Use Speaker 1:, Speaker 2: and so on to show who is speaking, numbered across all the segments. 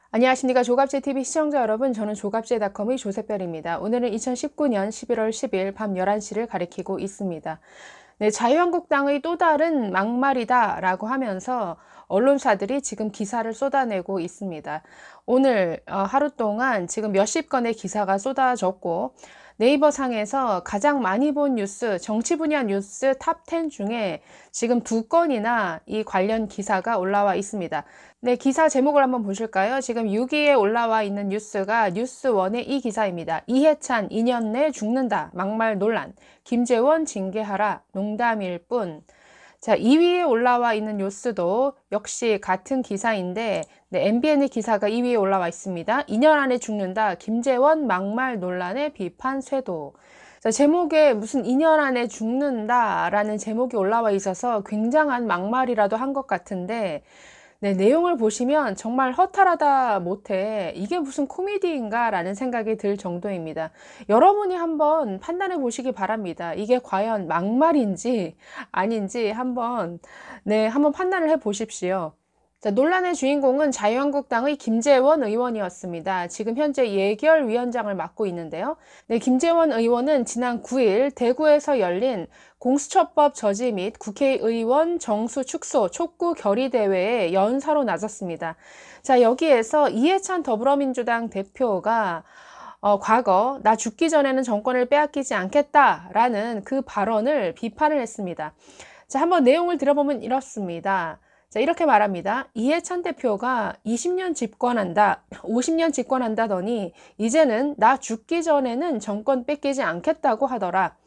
Speaker 1: 안녕하십니까. 조갑제TV 시청자 여러분, 저는 조갑제닷컴의 조셉별입니다. 오늘은 2019년 11월 10일 밤 11시를 가리키고 있습니다. 네, 자유한국당의 또 다른 막말이다 라고 하면서 언론사들이 지금 기사를 쏟아내고 있습니다. 오늘 하루 동안 지금 몇십 건의 기사가 쏟아졌고, 네이버 상에서 가장 많이 본 뉴스, 정치 분야 뉴스 탑10 중에 지금 2건이나 이 관련 기사가 올라와 있습니다. 네, 기사 제목을 한번 보실까요? 지금 6위에 올라와 있는 뉴스가 뉴스원의 이 기사입니다. 이해찬 2년 내 죽는다. 막말 논란. 김재원 징계하라. 농담일 뿐. 자, 2위에 올라와 있는 뉴스도 역시 같은 기사인데, 네, MBN의 기사가 2위에 올라와 있습니다. 2년 안에 죽는다. 김재원 막말 논란의 비판 쇄도. 자, 제목에 무슨 2년 안에 죽는다라는 제목이 올라와 있어서 굉장한 막말이라도 한 것 같은데, 네, 내용을 보시면 정말 허탈하다 못해 이게 무슨 코미디인가 라는 생각이 들 정도입니다. 여러분이 한번 판단해 보시기 바랍니다. 이게 과연 막말인지 아닌지 한번 판단을 해 보십시오. 자, 논란의 주인공은 자유한국당의 김재원 의원이었습니다. 지금 현재 예결위원장을 맡고 있는데요. 네, 김재원 의원은 지난 9일 대구에서 열린 공수처법 저지 및 국회의원 정수 축소 촉구 결의 대회에 연사로 나섰습니다. 자, 여기에서 이해찬 더불어민주당 대표가 과거 나 죽기 전에는 정권을 빼앗기지 않겠다라는 그 발언을 비판을 했습니다. 자, 한번 내용을 들어보면 이렇습니다. 자, 이렇게 말합니다. 이해찬 대표가 20년 집권한다, 50년 집권한다더니 이제는 나 죽기 전에는 정권 뺏기지 않겠다고 하더라.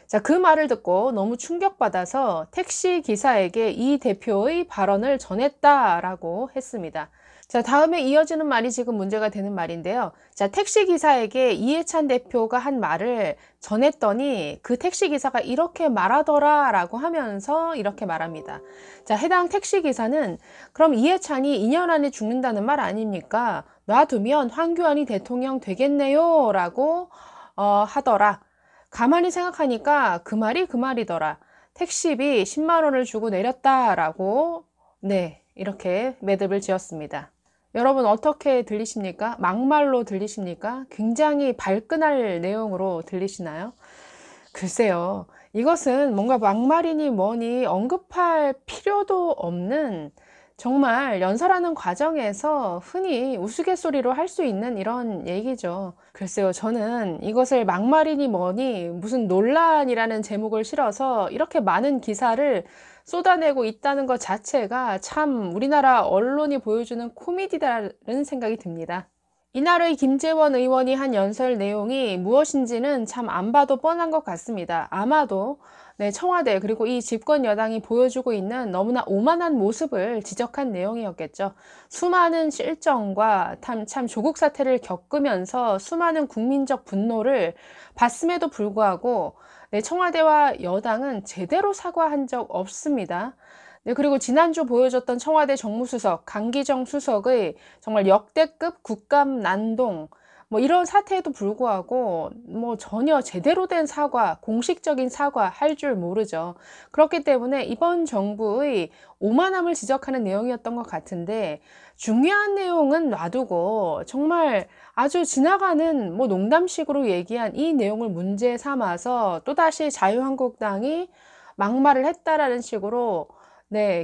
Speaker 1: 자, 그 말을 듣고 너무 충격받아서 택시 기사에게 이 대표의 발언을 전했다라고 했습니다. 자, 다음에 이어지는 말이 지금 문제가 되는 말인데요. 자, 택시 기사에게 이해찬 대표가 한 말을 전했더니 그 택시 기사가 이렇게 말하더라 라고 하면서 이렇게 말합니다. 자, 해당 택시 기사는 그럼 이해찬이 2년 안에 죽는다는 말 아닙니까? 놔두면 황교안이 대통령 되겠네요 라고 하더라. 가만히 생각하니까 그 말이 그 말이더라. 택시비 10만 원을 주고 내렸다라고 이렇게 매듭을 지었습니다. 여러분 어떻게 들리십니까? 막말로 들리십니까? 굉장히 발끈할 내용으로 들리시나요? 글쎄요. 이것은 뭔가 막말이니 뭐니 언급할 필요도 없는 정말 연설하는 과정에서 흔히 우스갯소리로 할 수 있는 이런 얘기죠. 글쎄요. 저는 이것을 막말이니 뭐니 무슨 논란이라는 제목을 실어서 이렇게 많은 기사를 쏟아내고 있다는 것 자체가 참 우리나라 언론이 보여주는 코미디다라는 생각이 듭니다. 이날의 김재원 의원이 한 연설 내용이 무엇인지는 참 안 봐도 뻔한 것 같습니다. 아마도 청와대 그리고 이 집권 여당이 보여주고 있는 너무나 오만한 모습을 지적한 내용이었겠죠. 수많은 실정과 참 조국 사태를 겪으면서 수많은 국민적 분노를 봤음에도 불구하고 청와대와 여당은 제대로 사과한 적 없습니다. 네, 그리고 지난주 보여줬던 청와대 정무수석, 강기정 수석의 정말 역대급 국감 난동, 이런 사태에도 불구하고 전혀 제대로 된 사과, 공식적인 사과 할 줄 모르죠. 그렇기 때문에 이번 정부의 오만함을 지적하는 내용이었던 것 같은데 중요한 내용은 놔두고 정말 아주 지나가는 농담식으로 얘기한 이 내용을 문제 삼아서 또다시 자유한국당이 막말을 했다라는 식으로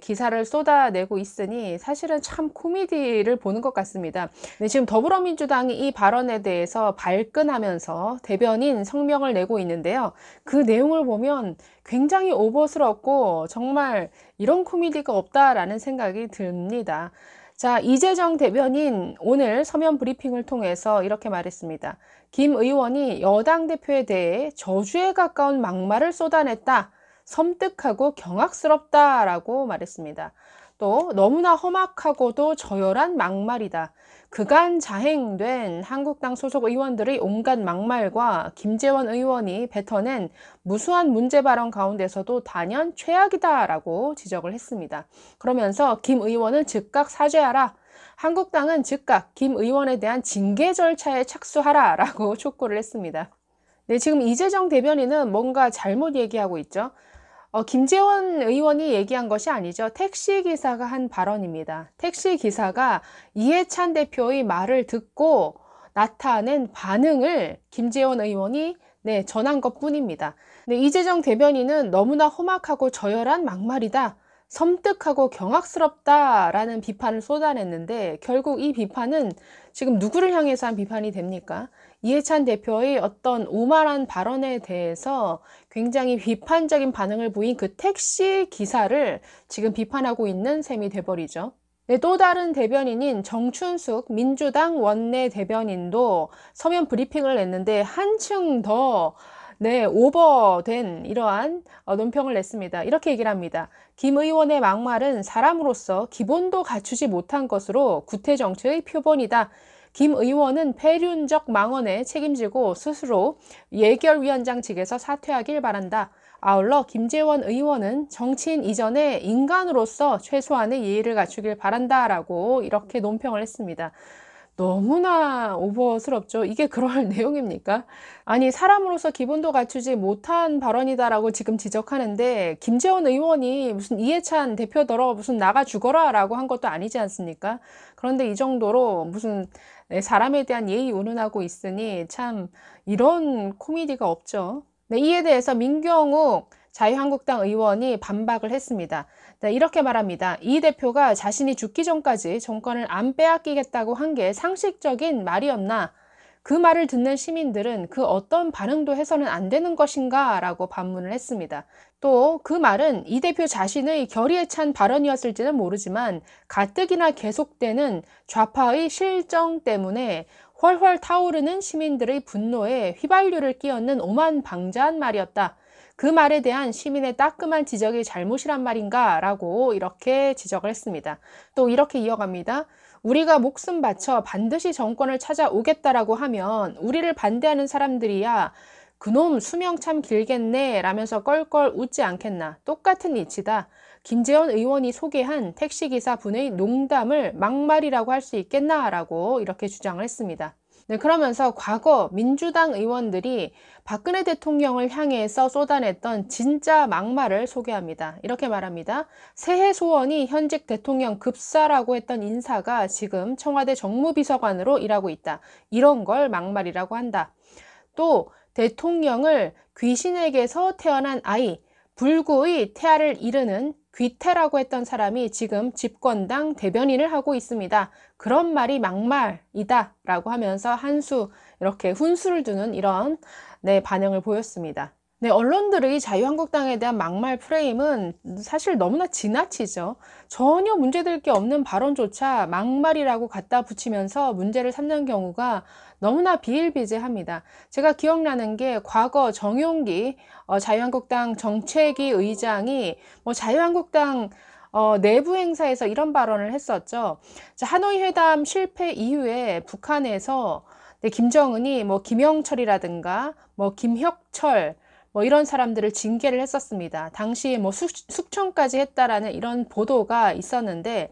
Speaker 1: 기사를 쏟아내고 있으니 사실은 참 코미디를 보는 것 같습니다. 지금 더불어민주당이 이 발언에 대해서 발끈하면서 대변인 성명을 내고 있는데요. 그 내용을 보면 굉장히 오버스럽고 정말 이런 코미디가 없다라는 생각이 듭니다. 자, 이재정 대변인 오늘 서면 브리핑을 통해서 이렇게 말했습니다. 김 의원이 여당 대표에 대해 저주에 가까운 막말을 쏟아냈다. 섬뜩하고 경악스럽다라고 말했습니다. 또 너무나 험악하고도 저열한 막말이다. 그간 자행된 한국당 소속 의원들의 온갖 막말과 김재원 의원이 뱉어낸 무수한 문제 발언 가운데서도 단연 최악이다라고 지적을 했습니다. 그러면서 김 의원은 즉각 사죄하라. 한국당은 즉각 김 의원에 대한 징계 절차에 착수하라라고 촉구를 했습니다. 네, 지금 이재정 대변인은 뭔가 잘못 얘기하고 있죠. 김재원 의원이 얘기한 것이 아니죠. 택시기사가 한 발언입니다. 택시기사가 이해찬 대표의 말을 듣고 나타낸 반응을 김재원 의원이 전한 것뿐입니다. 이재정 대변인은 너무나 험악하고 저열한 막말이다. 섬뜩하고 경악스럽다라는 비판을 쏟아냈는데 결국 이 비판은 지금 누구를 향해서 한 비판이 됩니까? 이해찬 대표의 어떤 오만한 발언에 대해서 굉장히 비판적인 반응을 보인 그 택시 기사를 지금 비판하고 있는 셈이 돼버리죠. 또 다른 대변인인 정춘숙 민주당 원내 대변인도 서면 브리핑을 냈는데 한층 더 오버된 이러한 논평을 냈습니다. 이렇게 얘기를 합니다. 김 의원의 막말은 사람으로서 기본도 갖추지 못한 것으로 구태정치의 표본이다. 김 의원은 폐륜적 망언에 책임지고 스스로 예결위원장직에서 사퇴하길 바란다. 아울러 김재원 의원은 정치인 이전에 인간으로서 최소한의 예의를 갖추길 바란다라고 이렇게 논평을 했습니다. 너무나 오버스럽죠. 이게 그럴 내용입니까? 아니, 사람으로서 기본도 갖추지 못한 발언이다라고 지금 지적하는데 김재원 의원이 무슨 이해찬 대표더러 무슨 나가 죽어라 라고 한 것도 아니지 않습니까? 그런데 이 정도로 무슨 사람에 대한 예의 운운하고 있으니 참 이런 코미디가 없죠. 이에 대해서 민경욱 자유한국당 의원이 반박을 했습니다. 이렇게 말합니다. 이 대표가 자신이 죽기 전까지 정권을 안 빼앗기겠다고 한 게 상식적인 말이었나? 그 말을 듣는 시민들은 그 어떤 반응도 해서는 안 되는 것인가? 라고 반문을 했습니다. 또 그 말은 이 대표 자신의 결의에 찬 발언이었을지는 모르지만 가뜩이나 계속되는 좌파의 실정 때문에 훨훨 타오르는 시민들의 분노에 휘발유를 끼얹는 오만방자한 말이었다. 그 말에 대한 시민의 따끔한 지적이 잘못이란 말인가? 라고 이렇게 지적을 했습니다. 또 이렇게 이어갑니다. 우리가 목숨 바쳐 반드시 정권을 찾아오겠다라고 하면 우리를 반대하는 사람들이야 그놈 수명 참 길겠네 라면서 껄껄 웃지 않겠나. 똑같은 이치다. 김재원 의원이 소개한 택시기사 분의 농담을 막말이라고 할 수 있겠나? 라고 이렇게 주장을 했습니다. 그러면서 과거 민주당 의원들이 박근혜 대통령을 향해서 쏟아냈던 진짜 막말을 소개합니다. 이렇게 말합니다. 새해 소원이 현직 대통령 급사라고 했던 인사가 지금 청와대 정무비서관으로 일하고 있다. 이런 걸 막말이라고 한다. 또 대통령을 귀신에게서 태어난 아이, 불구의 태아를 이르는 귀태라고 했던 사람이 지금 집권당 대변인을 하고 있습니다. 그런 말이 막말이다 라고 하면서 한 수 이렇게 훈수를 두는 이런 반응을 보였습니다. 언론들의 자유한국당에 대한 막말 프레임은 사실 너무나 지나치죠. 전혀 문제될 게 없는 발언조차 막말이라고 갖다 붙이면서 문제를 삼는 경우가 너무나 비일비재합니다. 제가 기억나는 게 과거 정용기 자유한국당 정책위 의장이 자유한국당 내부 행사에서 이런 발언을 했었죠. 하노이 회담 실패 이후에 북한에서 김정은이 김영철이라든가 김혁철 이런 사람들을 징계를 했었습니다. 당시 숙청까지 했다라는 이런 보도가 있었는데,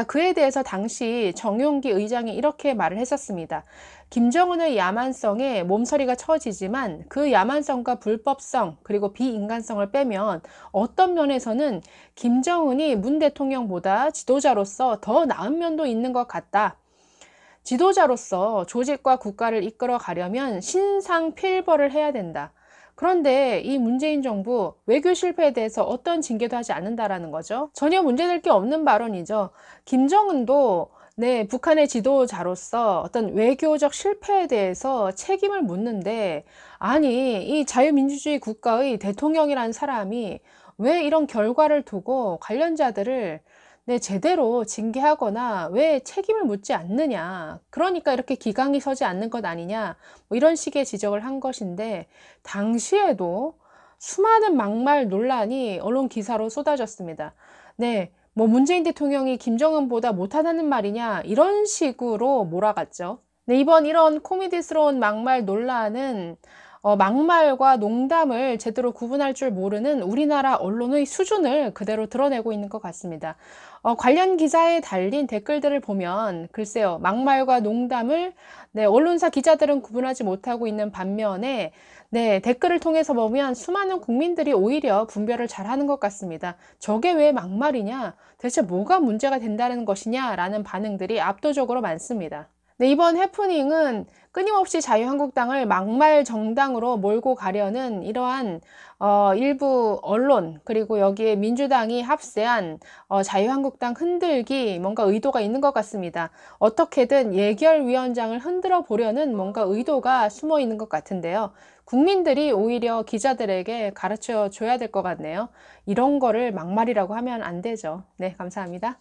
Speaker 1: 그에 대해서 당시 정용기 의장이 이렇게 말을 했었습니다. 김정은의 야만성에 몸서리가 쳐지지만 그 야만성과 불법성 그리고 비인간성을 빼면 어떤 면에서는 김정은이 문 대통령보다 지도자로서 더 나은 면도 있는 것 같다. 지도자로서 조직과 국가를 이끌어 가려면 신상필벌을 해야 된다. 그런데 이 문재인 정부 외교 실패에 대해서 어떤 징계도 하지 않는다라는 거죠. 전혀 문제될 게 없는 발언이죠. 김정은도 북한의 지도자로서 어떤 외교적 실패에 대해서 책임을 묻는데, 아니 이 자유민주주의 국가의 대통령이라는 사람이 왜 이런 결과를 두고 관련자들을 제대로 징계하거나 왜 책임을 묻지 않느냐. 그러니까 이렇게 기강이 서지 않는 것 아니냐. 이런 식의 지적을 한 것인데, 당시에도 수많은 막말 논란이 언론 기사로 쏟아졌습니다. 문재인 대통령이 김정은보다 못하다는 말이냐. 이런 식으로 몰아갔죠. 이번 이런 코미디스러운 막말 논란은 막말과 농담을 제대로 구분할 줄 모르는 우리나라 언론의 수준을 그대로 드러내고 있는 것 같습니다. 관련 기사에 달린 댓글들을 보면 글쎄요. 막말과 농담을 언론사 기자들은 구분하지 못하고 있는 반면에 댓글을 통해서 보면 수많은 국민들이 오히려 분별을 잘하는 것 같습니다. 저게 왜 막말이냐? 대체 뭐가 문제가 된다는 것이냐라는 반응들이 압도적으로 많습니다. 이번 해프닝은 끊임없이 자유한국당을 막말 정당으로 몰고 가려는 이러한 일부 언론 그리고 여기에 민주당이 합세한 자유한국당 흔들기 뭔가 의도가 있는 것 같습니다. 어떻게든 예결위원장을 흔들어 보려는 뭔가 의도가 숨어 있는 것 같은데요. 국민들이 오히려 기자들에게 가르쳐 줘야 될 것 같네요. 이런 거를 막말이라고 하면 안 되죠. 네, 감사합니다.